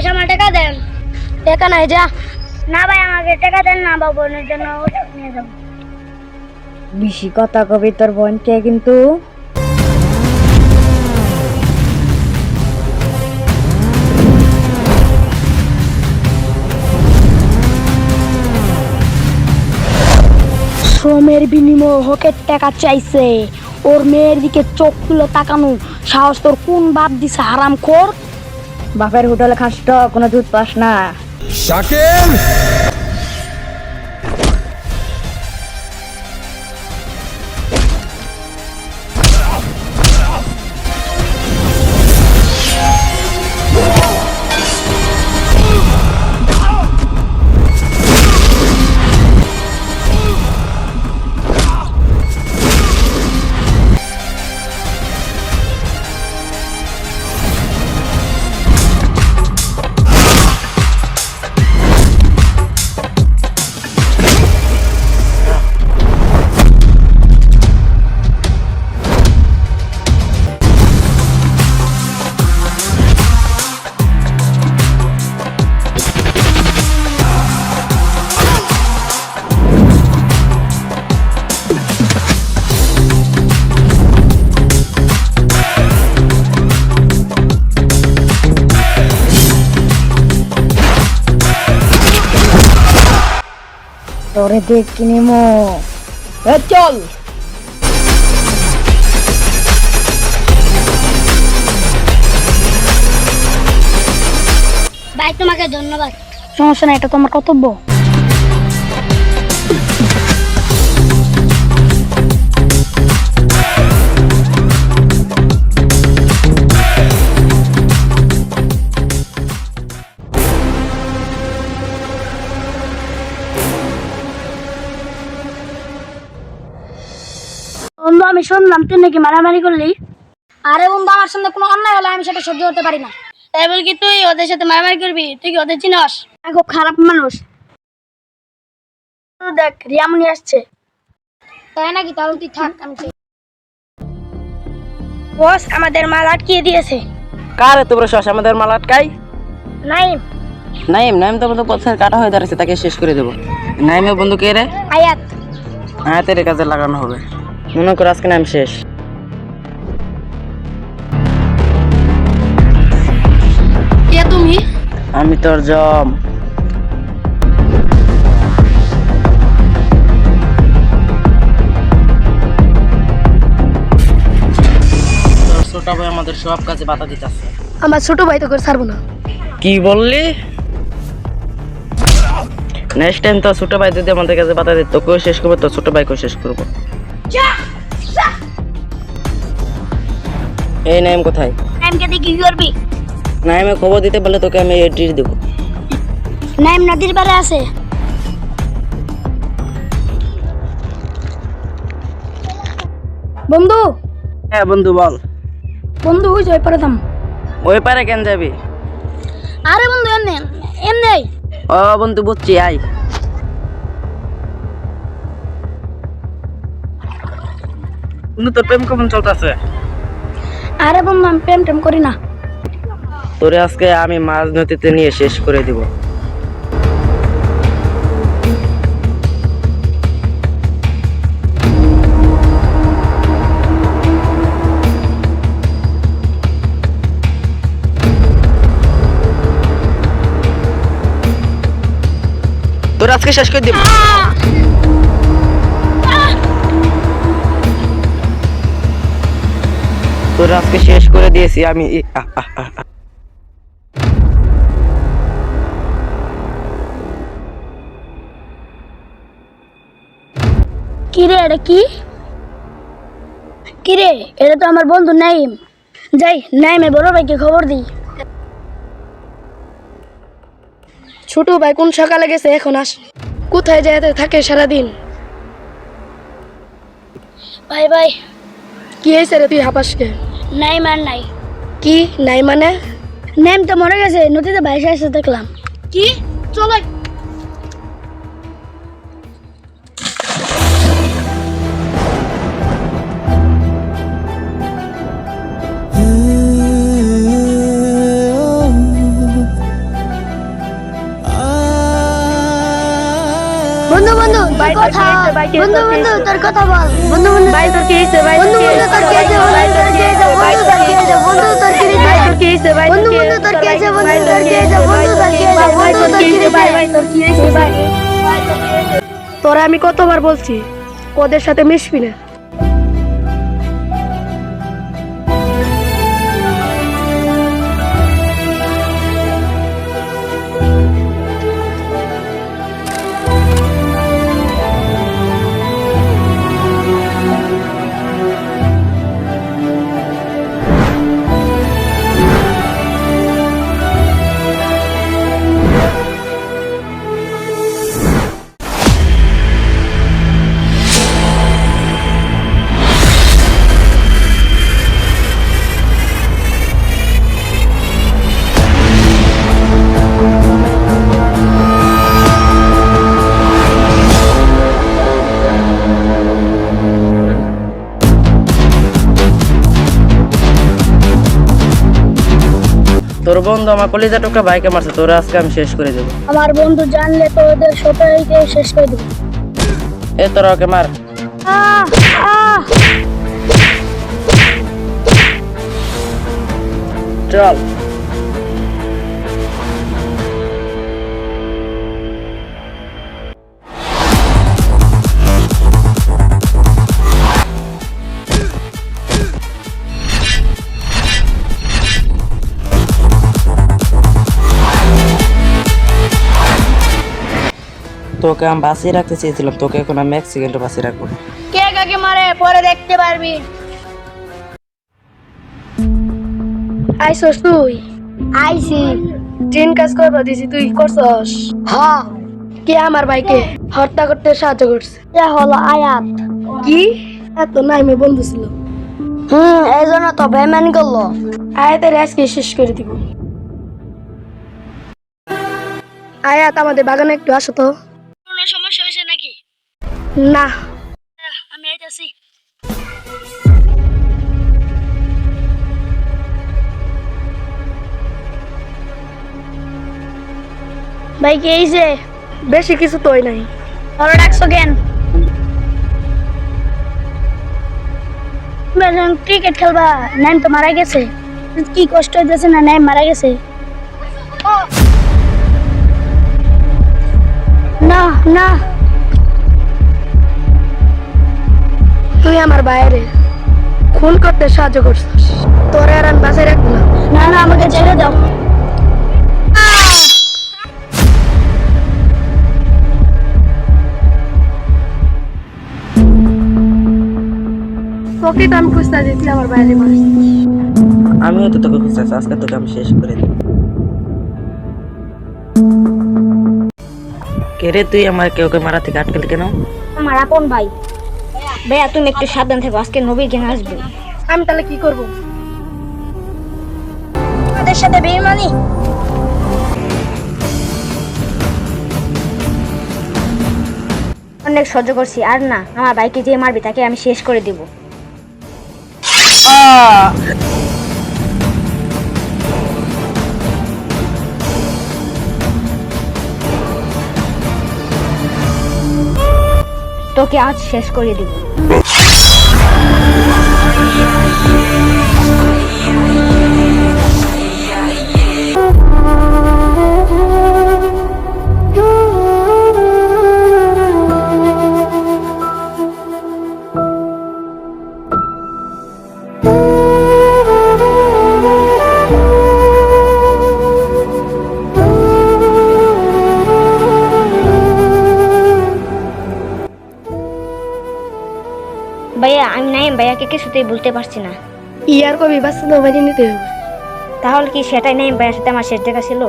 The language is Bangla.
ভাই আমার টাকা দেন। টাকা নাই, যা। না ভাই আমাকে টাকা দেন না, বাবা বোনের জন্য ওষুধ নিয়ে যাবো। বেশি কথা কবি তোর বোনকে কিন্তু। শ্রমের বিনিময়ে হকের টাকা চাইছে, ওর মেয়ের দিকে চোখ তুলে তাকানো সাহস তোর কোন বাপ দিছে হারামখোর? বাপের হোটেলে খাস তো কোনো দুধ পাস না। শাকিল তোরে দেখ কিনিমো। চল। ভাই তোমাকে ধন্যবাদ। সমস্যা নাই, এটা তোমার কর্তব্য। বন্ধু আমি শুনলাম তুই নাকি মারামারি করলি। আরে বন্ধু আমার সঙ্গে কোনো অন্যায় হলে আমি সেটা সহ্য করতে পারি না। তাই বল কি তুই ওদের সাথে মারামারি করবি? তুই কি ওদের চিনস? আমি খুব খারাপ মানুষ। দেখ রিয়ামনি আসছে। তাই নাকি? তাহলে তুই থাক, আমি বস আমাদের মাল আটকিয়ে দিয়েছে। কারে তোমরা শ্বাস আমাদের মাল আটকাই? নাইম। নাইম তো বন্ধু পথের কাটা হয়ে দাঁড়াচ্ছে, তাকে শেষ করে দেবো। নাইমের বন্ধু কে রে? আয়াত। আয়াতের কাজে লাগানো হবে। মনে করো আজকে নাম শেষ। কে তুমি? আমি তোর জম। তোর ছোট ভাই আমাদের সব কাজে বাধা দিতেছে। আমার ছোট ভাই তো করে ছাড়বো না। কি বললি? নেক্সট টাইম তো ছোট ভাই যদি আমাদের কাছে বাধা দিত, তোকেও শেষ করবো, তো ছোট ভাইকেও শেষ করবো। এই নাইম কোথায়? নাইমকে দিয়ে কি করবি? নাইমে খবর দিতে বলে তোকে আমি এড্রেস দেবো। নাইম নদীর পাড়ে আছে। বন্ধু। হ্যাঁ বন্ধু বল। বন্ধু ওই যে ওই পারে থাম। ওই পারে কেন যাবি? আরে বন্ধু এমনি এমনি। ও বন্ধু বুঝছি, আই। বন্ধু তোর প্রেম কেমন চলতেছে? আরে বন্ধু আমি প্রেম টেম করি না। তোরে আজকে আমি মাছ নদীতে নিয়ে শেষ করে দিব। তোর আজকে শেষ করে দিব। তোর আজকে শেষ করে দিয়েছি আমি। কিরে এটা কি? কিরে এটা তো আমার বন্ধু নাইম। যাই নাইমে বড় ভাইকে খবর দিই। ছোট ভাই কোন সকালে গেছে, এখন আস। কোথায় যেতে থাকে সারাদিন? ভাই ভাই কি হয়েছে রে, তুই হাঁপাসকে? নাইম আর নাই। কি নাই মানে? নাইম তো মরে গেছে, নদীতে ভাইসে এসে দেখলাম। কি? চলো। কথা বন্ধু বন্ধু তোর কথা বল বন্ধু বন্ধু ভাই তোর কি হইছে ভাই বন্ধু বন্ধু তোর কি হইছে বন্ধু তোর কি হইছে বন্ধু তোর কি হইছে বন্ধু তোর কি হইছে বন্ধু তোর কি হইছে বন্ধু তোর কি হইছে ভাই তোর কি হইছে ভাই তোরা আমি কতবার বলছি ওদের সাথে মিশবি না। তোর বন্ধু আমার কলিজা টোকা বাইকে মারছে, তোর আজকে আমি শেষ করে দেবো। আমার বন্ধু জানলে তো ওদের সবাইকে শেষ করে দেব। এ তোরা ওকে মার। আহ আহ চল। তোকে আমি বাঁচিয়ে রাখতে চেয়েছিলাম, তোকে এখন আমি 1 সেকেন্ডে বাঁচিয়ে রাখবো। কে কাকে মারে পরে দেখতে পারবি। আইসস তুই? আইসি। জিন কাজ করবা দিছি তুই করছস? হ্যাঁ। কে আমার ভাইকে হত্যা করতে সাহায্য করছে? এ হলো আয়াত। কি? এত নাইমে বন্ধু ছিল। এই জন্য তো বেমানি করলো। আয়াতের আজকে শেষ করে দিব। আয়াত আমাদের বাগানে একটু আসো তো। কোনো সমস্যা হয়েছে নাকি? না, আমি আইতাছি। ভাই কে এইছে? বেশি কিছু তোই নাই। ওরা ডাকছো কেন? ক্রিকেট খেলবা, নাইম তো মারা গেছে। কি কষ্ট হইতেছে না, নাইম মারা গেছে। না না, তুই আমার বাইরে খুন করতে সাহায্য করছিস, তোরে আর আমি বাঁচাই রাখবো না। না না, আমাকে ছেড়ে দাও। তোকে তো আমি খুঁজতে দিচ্ছি আমার বাইরে মানুষ। আমিও তো তোকে খুঁজতেছি, আজকে তোকে আমি শেষ করে দেবো। কে রে তুই? আমার কেউকে মারা থেকে আটকালি কেন? আমার আপন ভাই। ভাইয়া তুমি একটু সাবধান থেকো, আজকে নবী কেন আসবে। আমি তাহলে কি করব? আমাদের সাথে বেঈমানি। অনেক সহ্য করছি, আর না, আমার ভাইকে যে মারবে তাকে আমি শেষ করে দিব। তোকে আজ শেষ করে দিব। ভাইয়া আমি নাইম ভাইয়াকে কিছুতেই বলতে পারছি না। ইয়ার কবি বাস্তব বাড়ি নিতে হবে। তাহলে কি সেটাই নাইম ভাইয়ার সাথে আমার শেষ দেখা ছিল?